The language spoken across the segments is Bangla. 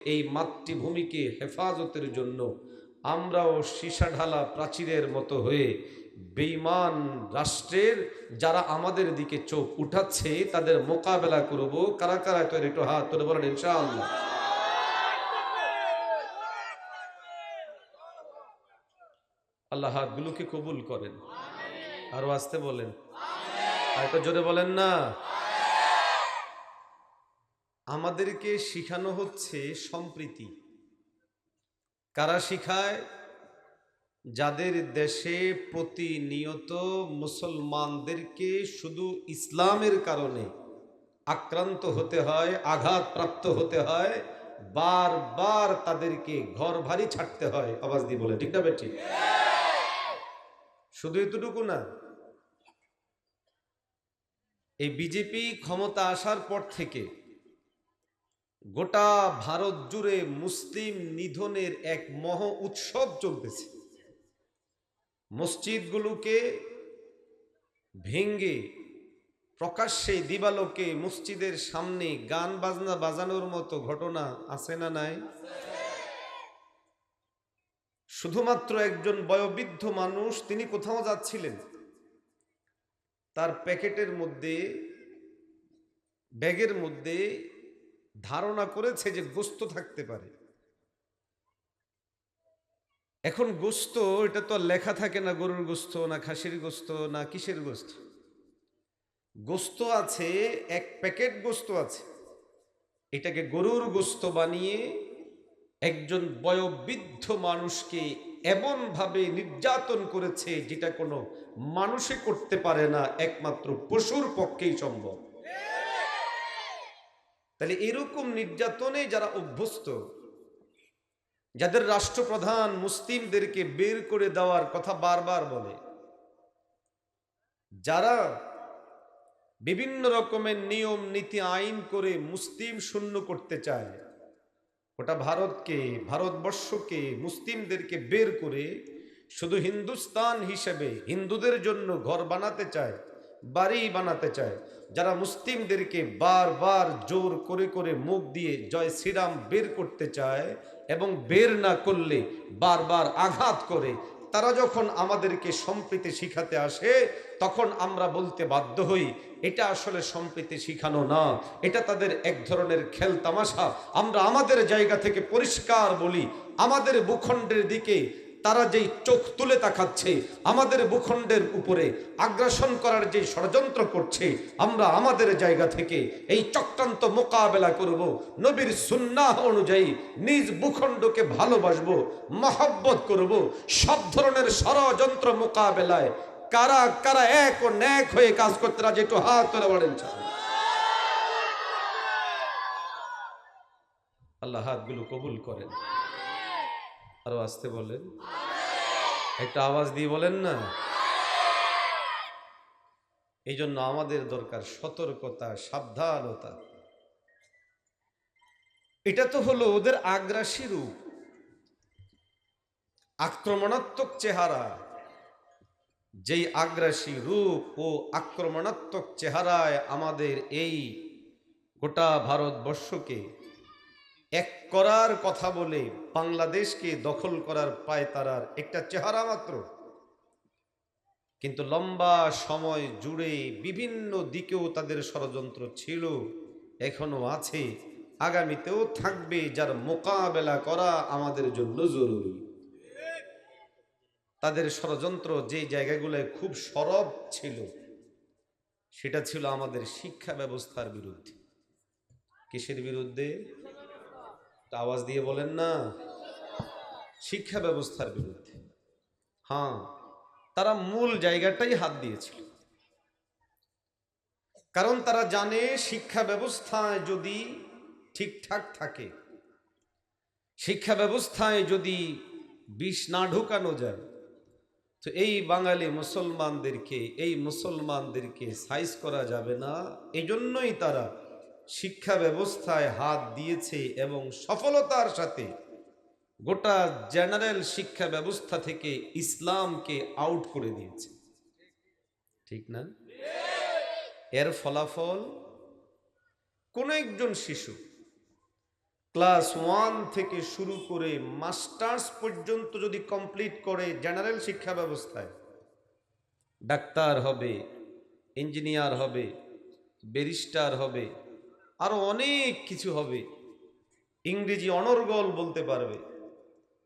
এই মাতৃভূমিকে হেফাজতের জন্য আমরাও সীসা ঢালা প্রাচীরের মতো হয়ে বেঈমান রাষ্ট্রের যারা আমাদের দিকে চোখ উঠাচ্ছে তাদের মোকাবেলা করব। কারা কারা তৈরি, একটু হাত তুলে বলেন ইনশাআল্লাহ। আল্লাহ হাতগুলোকে কবুল করেন। আরো আসতে বলেন, আর একটু জোরে বলেন না। আমাদেরকে শিখানো হচ্ছে সম্প্রীতি। কারা শিখায়? যাদের দেশে প্রতিনিয়ত মুসলমানদেরকে শুধু ইসলামের কারণে আক্রান্ত হতে হয়, আঘাতপ্রাপ্ত হতে হয়, বারবার তাদেরকে ঘর ভারী ছাড়তে হয়। আওয়াজ দিয়ে বলে ঠিক না বেটি? শুধু এতটুকু না, এই বিজেপি ক্ষমতা আসার পর থেকে গোটা ভারত জুড়ে মুসলিম নিধনের এক মহা উৎসব চলতেছে। মসজিদগুলোকে ভেঙ্গে প্রকাশ্যে দিবালোকে মসজিদের সামনে গান বাজনা বাজানোর মতো ঘটনা আছে না নাই? শুধুমাত্র একজন বয়োবৃদ্ধ মানুষ, তিনি কোথাও যাচ্ছিলেন, তার প্যাকেটের মধ্যে, ব্যাগের মধ্যে ধারণা করেছে যে গোস্ত থাকতে পারে। এখন গোস্ত, এটা তো লেখা থাকে না গরুর গোস্ত না খাসির গোস্ত না কিসের গোস্ত। গোস্ত আছে, এক প্যাকেট গোস্ত আছে, এটাকে গরুর গোস্ত বানিয়ে একজন বয়োবৃদ্ধ মানুষকে এমনভাবে নির্যাতন করেছে যেটা কোনো মানুষে করতে পারে না, একমাত্র পশুর পক্ষেই সম্ভব। তাহলে এরকম নির্যাতনে যারা অভ্যস্ত, যাদের রাষ্ট্রপ্রধান মুসলিমদেরকে বের করে দেওয়ার কথা বারবার বলে, যারা বিভিন্ন রকমের নিয়ম নীতি আইন করে মুসলিম শূন্য করতে চায়, ওটা ভারতকে, ভারতবর্ষকে, মুসলিমদেরকে বের করে শুধু হিন্দুস্তান হিসেবে হিন্দুদের জন্য ঘর বানাতে চায়, বাড়ি বানাতে চায়, যারা মুসলিমদেরকে বারবার জোর করে করে মুখ দিয়ে জয় শ্রীরাম বের করতে চায় এবং বের না করলে বারবার আঘাত করে, তারা যখন আমাদেরকে সম্প্রীতি শিখাতে আসে তখন আমরা বলতে বাধ্য হই এটা আসলে সম্প্রীতি শিখানো না, এটা তাদের এক ধরনের খেল তামাশা। আমরা আমাদের জায়গা থেকে পরিষ্কার বলি, আমাদের ভূখণ্ডের দিকে তারা যেই চোখ তুলে তাকাচ্ছে, আমাদের ভূখণ্ডের উপরে আগ্রাসন করার যে ষড়যন্ত্র করছে, আমরা আমাদের জায়গা থেকে এই চক্রান্ত মোকাবেলা করব, নবীর সুন্নাহ অনুযায়ী নিজ ভূখণ্ডকে ভালোবাসবো, মহব্বত করব। সব ধরনের ষড়যন্ত্র মোকাবেলায় কারা কারা এক ও ন্যাক হয়ে কাজ করতে রাজি, একটু হাত তুলে বলেন। আল্লাহ হাতগুলো কবুল করেন। আরো আসতে বলেন, একটা আওয়াজ দিয়ে বলেন না। এই জন্য আমাদের দরকার সতর্কতা, সাবধানতা। এটা তো হলো ওদের আগ্রাসী রূপ, আক্রমণাত্মক চেহারা। যেই আগ্রাসী রূপ ও আক্রমণাত্মক চেহারায় আমাদের এই গোটা ভারতবর্ষকে এক করার কথা বলে বাংলাদেশকে দখল করার পায়তারার একটা চেহারা মাত্র, কিন্তু লম্বা সময় জুড়ে বিভিন্ন দিকেও তাদের ষড়যন্ত্র ছিল, এখনো আছে, আগামীতেও থাকবে, যার মোকাবেলা করা আমাদের জন্য জরুরি। তাদের ষড়যন্ত্র যে জায়গাগুলোয় খুব সরব ছিল, সেটা ছিল আমাদের শিক্ষা ব্যবস্থার বিরুদ্ধে। কিসের বিরুদ্ধে? আওয়াজ দিয়ে বলেন না। শিক্ষা ব্যবস্থার বিরুদ্ধে। হ্যাঁ, তারা মূল জায়গাটাই হাত দিয়েছিল, কারণ তারা জানে শিক্ষা ব্যবস্থায় যদি ঠিকঠাক থাকে, শিক্ষা ব্যবস্থায় যদি বিষ না ঢোকানো যায়, তো এই বাঙালি মুসলমানদেরকে, এই মুসলমানদেরকে সাইজ করা যাবে না। এই জন্যই তারা শিক্ষা ব্যবস্থায় হাত দিয়েছে এবং সফলতার সাথে গোটা জেনারেল শিক্ষা ব্যবস্থা থেকে ইসলামকে আউট করে দিয়েছে। ঠিক না? এর ফলাফল কোন একজন শিশু ক্লাস 1 থেকে শুরু করে মাস্টার্স পর্যন্ত যদি কমপ্লিট করে জেনারেল শিক্ষা ব্যবস্থায়, ডাক্তার হবে, ইঞ্জিনিয়ার হবে, ব্যারিস্টার হবে, আরো অনেক কিছু হবে, ইংরেজি অনর্গল বলতে পারবে,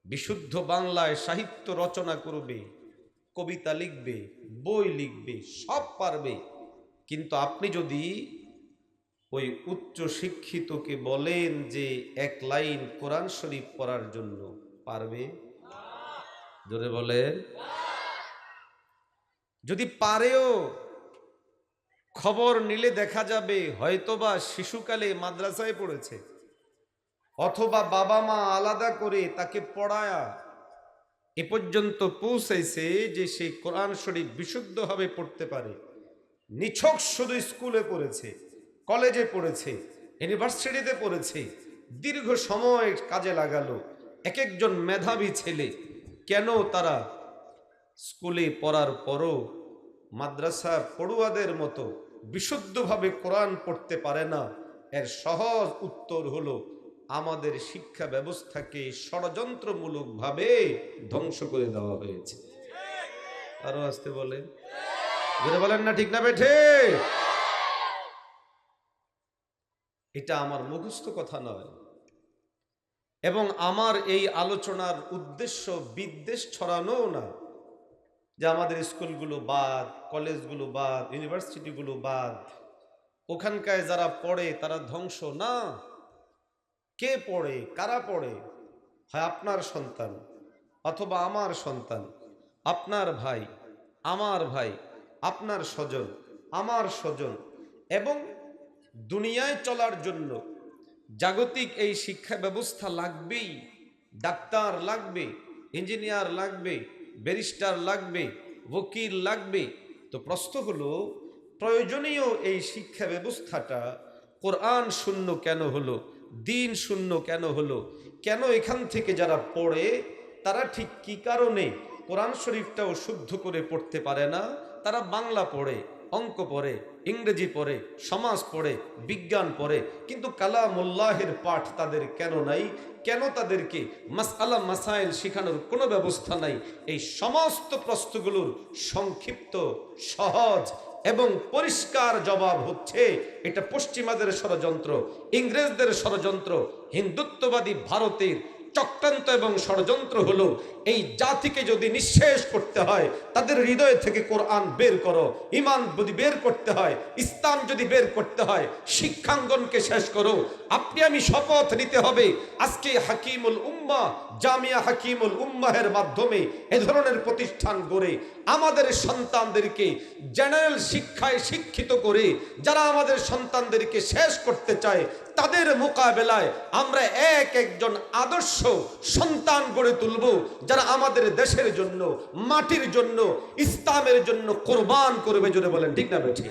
বিশুদ্ধ বাংলায় সাহিত্য রচনা করবে, কবিতা লিখবে, বই লিখবে, সব পারবে। কিন্তু আপনি যদি ওই উচ্চ শিক্ষিতকে বলেন যে এক লাইন কোরআন শরীফ পড়ার জন্য, পারবে? জোরে বলেন। যদি পারেও, খবর নিলে দেখা যাবে হয়তোবা শিশুকালে মাদ্রাসায় পড়েছে, অথবা বাবা মা আলাদা করে তাকে পড়ায়া এ পর্যন্ত পৌঁছাইছে যে সে কোরআন শরীফ বিশুদ্ধভাবে পড়তে পারে। নিছক শুধু স্কুলে পড়েছে, কলেজে পড়েছে, ইউনিভার্সিটিতে পড়েছে, দীর্ঘ সময় কাজে লাগালো। এক একজন মেধাবী ছেলে কেন তারা স্কুলে পড়ার পরও মাদ্রাসা পড়ুয়াদের মতো বিশুদ্ধভাবে কোরআন পড়তে পারে না? এর সহজ উত্তর হলো আমাদের শিক্ষা ব্যবস্থাকে ষড়যন্ত্রমূলকভাবে ধ্বংস করে দেওয়া হয়েছে। আরো আসতে বলেন, বলেন না ঠিক না বেঠে? এটা আমার মুখস্থ কথা নয়, এবং আমার এই আলোচনার উদ্দেশ্য বিদ্বেষ ছড়ানো না যে আমাদের স্কুলগুলো বাদ, কলেজগুলো বাদ, ইউনিভার্সিটিগুলো বাদ, ওখানকার যারা পড়ে তারা ধ্বংস না। কে পড়ে, কারা পড়ে? হয় আপনার সন্তান, অথবা আমার সন্তান, আপনার ভাই, আমার ভাই, আপনার স্বজন, আমার স্বজন। এবং দুনিয়ায় চলার জন্য জাগতিক এই শিক্ষা ব্যবস্থা লাগবেই। ডাক্তার লাগবে, ইঞ্জিনিয়ার লাগবে, ব্যারিস্টার লাগবে, ওকিল লাগবে। তো প্রশ্ন হলো, প্রয়োজনীয় এই শিক্ষা ব্যবস্থাটা কোরআন শূন্য কেন হলো? দিন শূন্য কেন হলো? কেন এখান থেকে যারা পড়ে তারা ঠিক কি কারণে কোরআন শরীফটাও শুদ্ধ করে পড়তে পারে না? তারা বাংলা পড়ে, অঙ্ক পড়ে, ইংরেজি পড়ে, সমাজ পড়ে, বিজ্ঞান পড়ে, কিন্তু কালামুল্লাহের পাঠ তাদের কেন নাই? কেন তাদেরকে মাসআলা মাসাইল শেখানোর কোনো ব্যবস্থা নাই? এই সমস্ত প্রশ্নগুলোর সংক্ষিপ্ত, সহজ এবং পরিষ্কার জবাব হচ্ছে এটা পশ্চিমাদের ষড়যন্ত্র, ইংরেজদের ষড়যন্ত্র, হিন্দুত্ববাদী ভারতের চক্রান্ত এবং ষড়যন্ত্র হলো এই জাতিকে যদি নিঃশেষ করতে হয় তাদের হৃদয় থেকে কোরআন বের করো, ঈমান যদি বের করতে হয়, ইসলাম যদি বের করতে হয়, শিক্ষাঙ্গনকে শেষ করো। আপনি আমি শপথ নিতে হবে আজকে হাকিমুল উম্মাহ, জামিয়া হাকিমুল উম্মাহের মাধ্যমে এ ধরনের প্রতিষ্ঠান গড়ে আমাদের সন্তানদেরকে জেনারেল শিক্ষায় শিক্ষিত করে যারা আমাদের সন্তানদেরকে শেষ করতে চায় তাদের মোকাবেলায় আমরা একজন আদর্শ সন্তান গড়ে তুলব যারা আমাদের দেশের জন্য, মাটির জন্য, ইসলামের জন্য কোরবান করবে। জোরে বলেন ঠিক না ঠিক?